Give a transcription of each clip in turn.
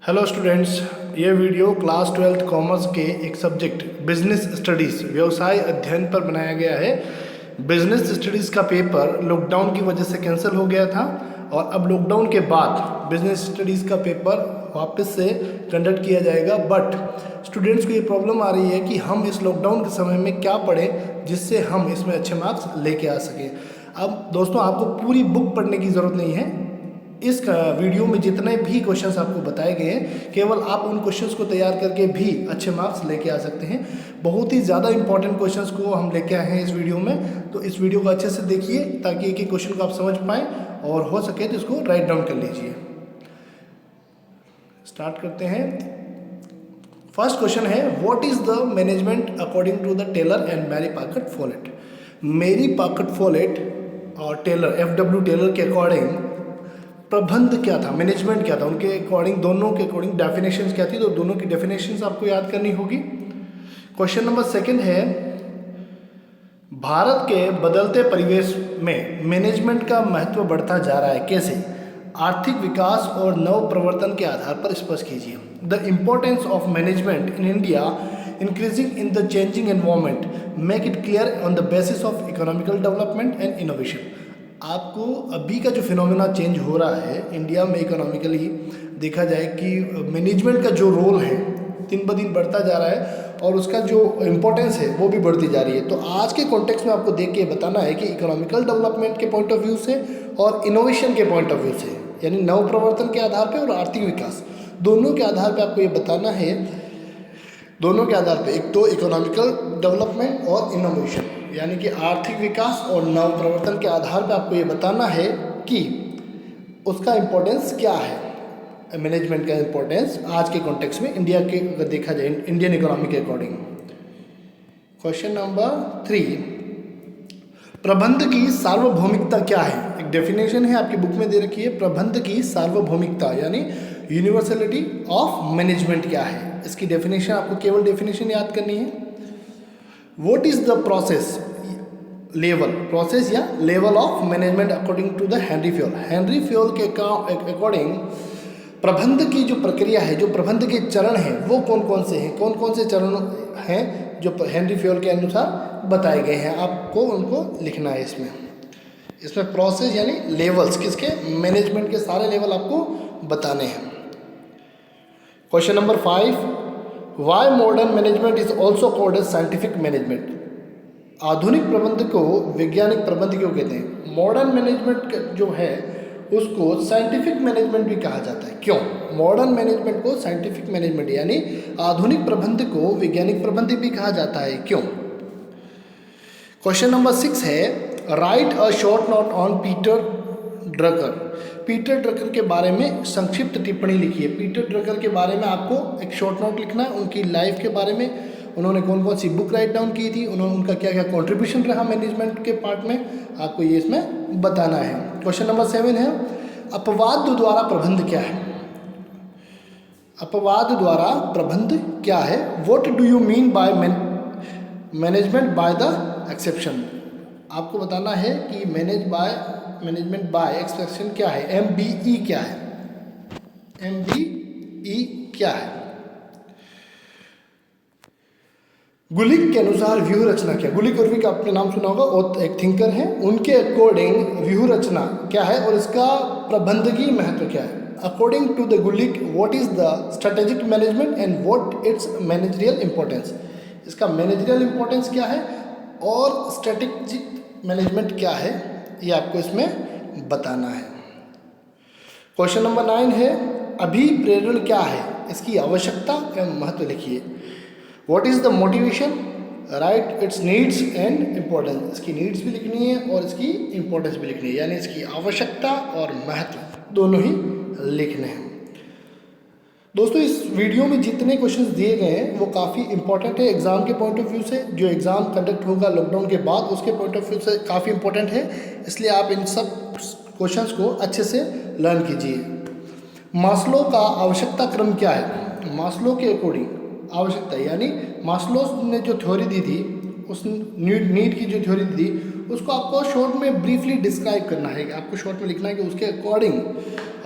Hello students, ये video class 12th commerce के एक सब्जेक्ट बिजनेस स्टडीज़ व्यवसाय अध्ययन पर बनाया गया है। बिजनेस स्टडीज़ का पेपर लॉकडाउन की वजह से कैंसिल हो गया था और अब लॉकडाउन के बाद बिजनेस स्टडीज़ का पेपर वापस से कंडक्ट किया जाएगा। बट स्टूडेंट्स को ये प्रॉब्लम आ रही है कि हम इस लॉकडाउन के समय में क्या पढ़ें जिससे हम इसमें अच्छे मार्क्स लेके आ सकें। अब दोस्तों, आपको पूरी बुक पढ़ने की ज़रूरत नहीं है। इस वीडियो में जितने भी क्वेश्चंस आपको बताए गए हैं, केवल आप उन क्वेश्चंस को तैयार करके भी अच्छे मार्क्स लेके आ सकते हैं। बहुत ही ज़्यादा इंपॉर्टेंट क्वेश्चंस को हम लेके आए हैं इस वीडियो में, तो इस वीडियो को अच्छे से देखिए ताकि एक एक क्वेश्चन को आप समझ पाएँ और हो सके तो इसको राइट डाउन कर लीजिए। स्टार्ट करते हैं। फर्स्ट क्वेश्चन है, what is the management according to the Taylor and Mary Parker Follett. Mary Parker Follett और टेलर FW टेलर के अकॉर्डिंग प्रबंध क्या था, मैनेजमेंट क्या था, उनके अकॉर्डिंग, दोनों के अकॉर्डिंग डेफिनेशंस क्या थी, तो दोनों की डेफिनेशंस आपको याद करनी होगी। क्वेश्चन नंबर सेकंड है, भारत के बदलते परिवेश में मैनेजमेंट का महत्व बढ़ता जा रहा है, कैसे? आर्थिक विकास और नव प्रवर्तन के आधार पर स्पष्ट कीजिए। The importance of management in India increasing in the changing environment, make it clear on the basis of economical development and innovation. आपको अभी का जो फिनोमेना चेंज हो रहा है इंडिया में, इकोनॉमिकली देखा जाए कि मैनेजमेंट का जो रोल है दिन ब दिन बढ़ता जा रहा है और उसका जो इम्पोर्टेंस है वो भी बढ़ती जा रही है। तो आज के कॉन्टेक्स्ट में आपको देख के बताना है कि इकोनॉमिकल डेवलपमेंट के पॉइंट ऑफ व्यू से और इनोवेशन के पॉइंट ऑफ व्यू से, यानी नव प्रवर्तन के आधार पर और आर्थिक विकास दोनों के आधार पर आपको ये बताना है। दोनों के आधार पर, एक तो इकोनॉमिकल डेवलपमेंट और इनोवेशन, यानी कि आर्थिक विकास और नव प्रवर्तन के आधार पर आपको ये बताना है कि उसका इम्पोर्टेंस क्या है, मैनेजमेंट का इम्पोर्टेंस आज के कॉन्टेक्स्ट में इंडिया के अगर देखा जाए इंडियन इकोनॉमी के अकॉर्डिंग। क्वेश्चन नंबर 3, प्रबंध की सार्वभौमिकता क्या है? एक डेफिनेशन है आपकी बुक में दे रखी है, प्रबंध की सार्वभौमिकता यानी यूनिवर्सलिटी ऑफ मैनेजमेंट क्या है। इसकी डेफिनेशन आपको केवल डेफिनेशन याद करनी है। What is the process या level of management according to the Henri Fayol. Henri Fayol के अकॉर्डिंग प्रबंध की जो प्रक्रिया है, जो प्रबंध के चरण हैं, वो कौन कौन से हैं, कौन कौन से चरण हैं जो हेनरी फ्योल के अनुसार बताए गए हैं, आपको उनको लिखना है। इसमें प्रोसेस यानी लेवल्स, किसके? मैनेजमेंट के सारे लेवल आपको बताने हैं। Question number 5, why modern management is also called as scientific management. आधुनिक प्रबंध को वैज्ञानिक प्रबंध क्यों कहते हैं? मॉडर्न मैनेजमेंट जो है उसको साइंटिफिक मैनेजमेंट भी कहा जाता है, क्यों? मॉडर्न मैनेजमेंट को साइंटिफिक मैनेजमेंट यानी आधुनिक प्रबंध को वैज्ञानिक प्रबंध भी कहा जाता है, क्यों? क्वेश्चन नंबर 6 है, right a short note on Peter Drucker. Peter Drucker के बारे में संक्षिप्त टिप्पणी लिखिए। पीटर ड्रकर के बारे में आपको एक शॉर्ट नोट लिखना है, उनकी लाइफ के बारे में, उन्होंने कौन कौन सी बुक राइट डाउन की थी, उनका क्या क्या कंट्रीब्यूशन रहा मैनेजमेंट के पार्ट में, आपको ये इसमें बताना है। क्वेश्चन नंबर 7 है, अपवाद द्वारा प्रबंध क्या है? अपवाद द्वारा प्रबंध क्या है? What do you mean by management by the exception. आपको बताना है कि मैनेजमेंट बाय एक्सेप्शन क्या है, MBE क्या है, MBE क्या है। गुलिक के अनुसार व्यूह रचना क्या? गुलिक और का आपने नाम सुना होगा, और एक थिंकर हैं, उनके अकॉर्डिंग व्यूह रचना क्या है और इसका प्रबंधकीय महत्व क्या है? According to the Gulick, what is the strategic management and what its managerial importance. इसका मैनेजरियल इंपॉर्टेंस क्या है और स्ट्रेटेजिक मैनेजमेंट क्या है, ये आपको इसमें बताना है। क्वेश्चन नंबर 9 है, अभिप्रेरण क्या है? इसकी आवश्यकता एवं महत्व लिखिए। What is the motivation, right it's needs and importance. इसकी नीड्स भी लिखनी है और इसकी इंपॉर्टेंस भी लिखनी है, यानी इसकी आवश्यकता और महत्व दोनों ही लिखने हैं। दोस्तों, इस वीडियो में जितने क्वेश्चंस दिए गए हैं वो काफ़ी इंपॉर्टेंट है एग्ज़ाम के पॉइंट ऑफ व्यू से। जो एग्ज़ाम कंडक्ट होगा लॉकडाउन के बाद उसके पॉइंट ऑफ व्यू से काफ़ी इंपॉर्टेंट है, इसलिए आप इन सब क्वेश्चंस को अच्छे से लर्न कीजिए। मास्लो का आवश्यकता क्रम क्या है? मास्लो के अकॉर्डिंग आवश्यकता, यानी मास्लो ने जो थ्योरी दी थी, उस नीड की जो थ्योरी दी थी, उसको आपको शॉर्ट में ब्रीफली डिस्क्राइब करना है, आपको शॉर्ट में लिखना है कि उसके अकॉर्डिंग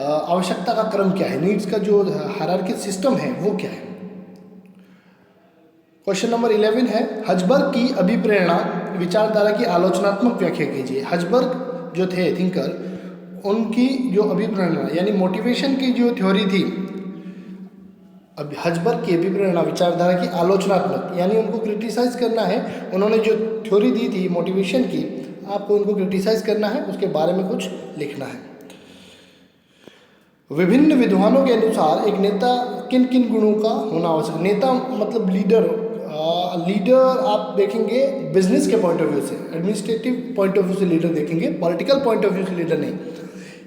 आवश्यकता का क्रम क्या है, नीड्स का जो हायरार्की सिस्टम है वो क्या है। क्वेश्चन नंबर 11 है, हजबर्ग की अभिप्रेरणा विचारधारा की आलोचनात्मक व्याख्या कीजिए। हजबर्ग जो थे थिंकर, उनकी जो अभिप्रेरणा यानी मोटिवेशन की जो थ्योरी थी, अब हजबर्ग की अभिप्रेरणा विचारधारा की आलोचनात्मक यानी उनको क्रिटिसाइज करना है। उन्होंने जो थ्योरी दी थी मोटिवेशन की, आपको उनको क्रिटिसाइज करना है, उसके बारे में कुछ लिखना है। विभिन्न विद्वानों के अनुसार एक नेता किन किन गुणों का होना आवश्यक। नेता मतलब लीडर, लीडर आप देखेंगे बिजनेस के पॉइंट ऑफ व्यू से, एडमिनिस्ट्रेटिव पॉइंट ऑफ व्यू से लीडर देखेंगे, पॉलिटिकल पॉइंट ऑफ व्यू से लीडर नहीं।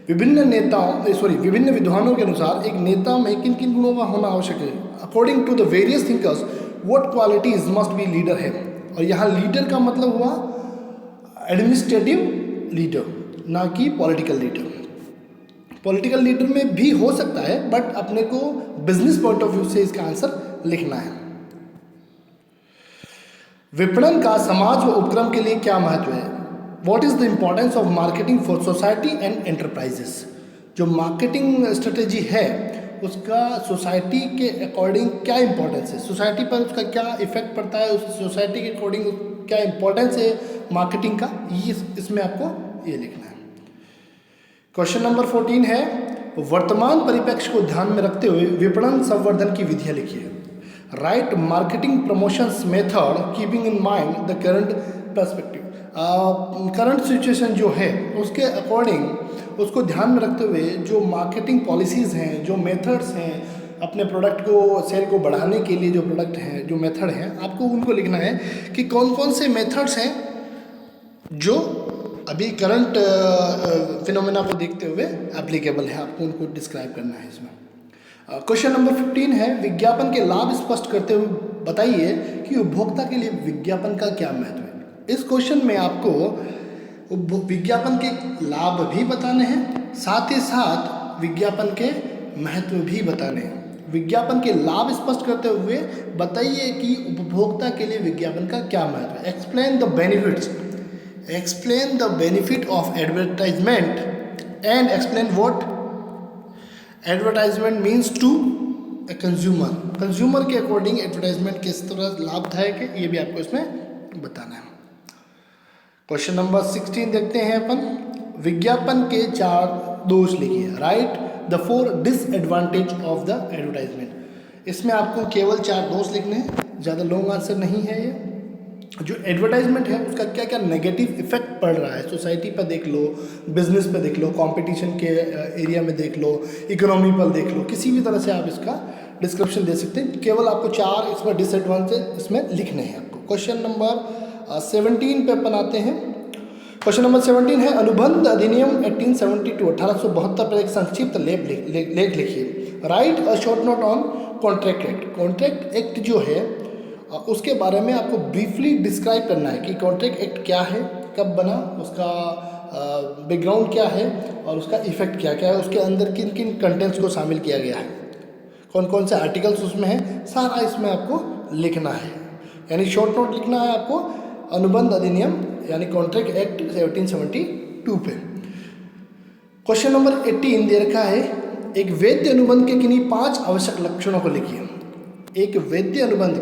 विभिन्न विद्वानों के अनुसार एक नेता में किन किन गुणों का होना आवश्यक है। According to the various thinkers what qualities must be leader है। और यहाँ लीडर का मतलब हुआ एडमिनिस्ट्रेटिव लीडर, ना कि पॉलिटिकल लीडर। पॉलिटिकल लीडर में भी हो सकता है, बट अपने को बिजनेस पॉइंट ऑफ व्यू से इसका आंसर लिखना है। विपणन का समाज व उपक्रम के लिए क्या महत्व है। What is the importance of marketing for society and enterprises. जो मार्केटिंग स्ट्रेटेजी है उसका सोसाइटी के अकॉर्डिंग क्या इंपॉर्टेंस है, सोसाइटी पर उसका क्या इफेक्ट पड़ता है, उस सोसाइटी के अकॉर्डिंग क्या इंपॉर्टेंस है मार्केटिंग का, ये इसमें आपको ये लिखना है। क्वेश्चन नंबर 14 है, वर्तमान परिप्रेक्ष्य को ध्यान में रखते हुए विपणन संवर्धन की विधियां लिखिए। Right marketing promotions method keeping in mind the current perspective. Current situation जो है उसके अकॉर्डिंग उसको ध्यान में रखते हुए जो मार्केटिंग पॉलिसीज़ हैं, जो मेथड्स हैं, अपने प्रोडक्ट को सेल को बढ़ाने के लिए जो प्रोडक्ट हैं, जो मेथड हैं, आपको उनको लिखना है कि कौन कौन से मेथड्स हैं जो अभी करंट फिनोमेना को देखते हुए एप्लीकेबल है, आपको उनको डिस्क्राइब करना है इसमें। क्वेश्चन नंबर 15 है, विज्ञापन के लाभ स्पष्ट करते हुए बताइए कि उपभोक्ता के लिए विज्ञापन का क्या महत्व है। इस क्वेश्चन में आपको विज्ञापन के लाभ भी बताने हैं, साथ ही साथ विज्ञापन के महत्व भी बताने हैं। विज्ञापन के लाभ स्पष्ट करते हुए बताइए कि उपभोक्ता के लिए विज्ञापन का क्या महत्व है। Explain the benefits, explain the benefit of advertisement and explain what advertisement means to a consumer. Consumer के अकॉर्डिंग एडवर्टाइजमेंट किस तरह लाभदायक है, ये भी आपको इसमें बताना है। क्वेश्चन नंबर 16 देखते हैं अपन। विज्ञापन के 4 दोष लिखिए। Right the 4 disadvantage of the advertisement. इसमें आपको केवल 4 दोष लिखने हैं, ज़्यादा लॉन्ग आंसर नहीं है ये। जो एडवर्टाइजमेंट है उसका क्या क्या नेगेटिव इफेक्ट पड़ रहा है, सोसाइटी पर देख लो, बिजनेस पर देख लो, कंपटीशन के एरिया में देख लो, इकोनॉमी पर देख लो, किसी भी तरह से आप इसका डिस्क्रिप्शन दे सकते हैं। केवल आपको 4 इसमें डिसएडवांटेज इसमें लिखने हैं आपको। क्वेश्चन नंबर 17 पे अपन आते हैं। क्वेश्चन नंबर 17 है, अनुबंध अधिनियम 1872 पर एक संक्षिप्त लेख लिखिए। Right a short note on contract act. Contract act जो है उसके बारे में आपको ब्रीफली डिस्क्राइब करना है कि कॉन्ट्रैक्ट एक्ट क्या है, कब बना, उसका बैकग्राउंड क्या है और उसका इफेक्ट क्या क्या है, उसके अंदर किन किन कंटेंट्स को शामिल किया गया है, कौन कौन से आर्टिकल्स उसमें हैं, सारा इसमें आपको लिखना है। यानी शॉर्ट नोट लिखना है आपको अनुबंध अधिनियम यानी कॉन्ट्रैक्ट एक्ट 1772 पे। क्वेश्चन नंबर 18 दे रखा है, एक वैध अनुबंध के किन्हीं 5 आवश्यक लक्षणों को लिखिए। एक वैध अनुबंध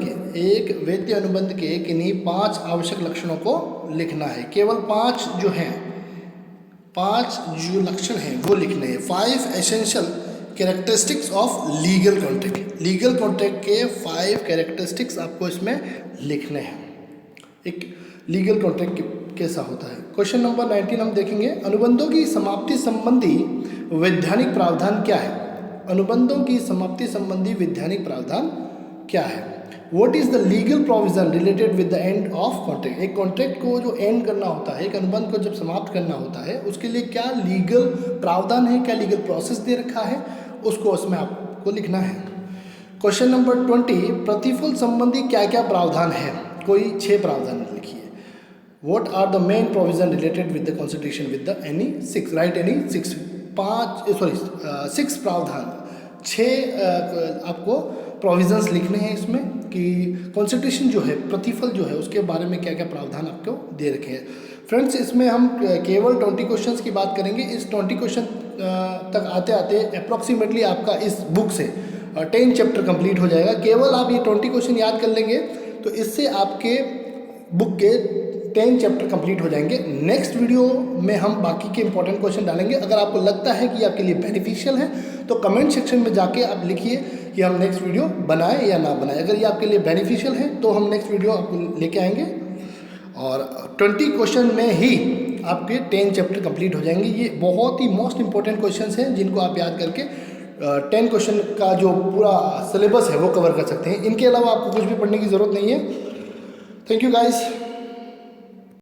के किन्हीं 5 आवश्यक लक्षणों को लिखना है। केवल 5 जो हैं, 5 जो लक्षण हैं वो लिखने हैं। 5 essential characteristics of legal contract. Legal contract के 5 कैरेक्टरिस्टिक्स आपको इसमें लिखने हैं। एक लीगल कॉन्ट्रैक्ट कैसा होता है। क्वेश्चन नंबर 19 हम देखेंगे, अनुबंधों की समाप्ति संबंधी वैधानिक प्रावधान क्या है। अनुबंधों की समाप्ति संबंधी वैधानिक प्रावधान क्या है। What is the legal provision related with the end of contract. एक कॉन्ट्रैक्ट को जो एंड करना होता है, एक अनुबंध को जब समाप्त करना होता है, उसके लिए क्या लीगल प्रावधान है, क्या लीगल प्रोसेस दे रखा है, उसको उसमें आपको लिखना है। क्वेश्चन नंबर 20, प्रतिफल संबंधी क्या क्या प्रावधान है। कोई 6 प्रावधान लिखिए। What are the main provision related with the constitution with the any 6, write any 6 प्रावधान, 6 आपको प्रोविजंस लिखने हैं इसमें कि कॉन्स्टिट्यूशन जो है, प्रतिफल जो है, उसके बारे में क्या क्या प्रावधान आपको दे रखे हैं। फ्रेंड्स इसमें हम केवल 20 क्वेश्चंस की बात करेंगे। इस 20 क्वेश्चन तक आते आते अप्रॉक्सीमेटली आपका इस बुक से 10 चैप्टर कंप्लीट हो जाएगा। केवल आप ये 20 क्वेश्चन याद कर लेंगे तो इससे आपके बुक के 10 चैप्टर कंप्लीट हो जाएंगे। नेक्स्ट वीडियो में हम बाकी के इंपॉर्टेंट क्वेश्चन डालेंगे। अगर आपको लगता है कि आपके लिए बेनिफिशियल है तो कमेंट सेक्शन में जाके आप लिखिए कि हम नेक्स्ट वीडियो बनाएं या ना बनाएं। अगर ये आपके लिए बेनिफिशियल है तो हम नेक्स्ट वीडियो आपको लेके आएंगे और 20 क्वेश्चन में ही आपके 10 चैप्टर कंप्लीट हो जाएंगे। ये बहुत ही मोस्ट इंपॉर्टेंट क्वेश्चंस हैं जिनको आप याद करके 10 क्वेश्चन का जो पूरा सिलेबस है वो कवर कर सकते हैं। इनके अलावा आपको कुछ भी पढ़ने की ज़रूरत नहीं है। Thank you guys.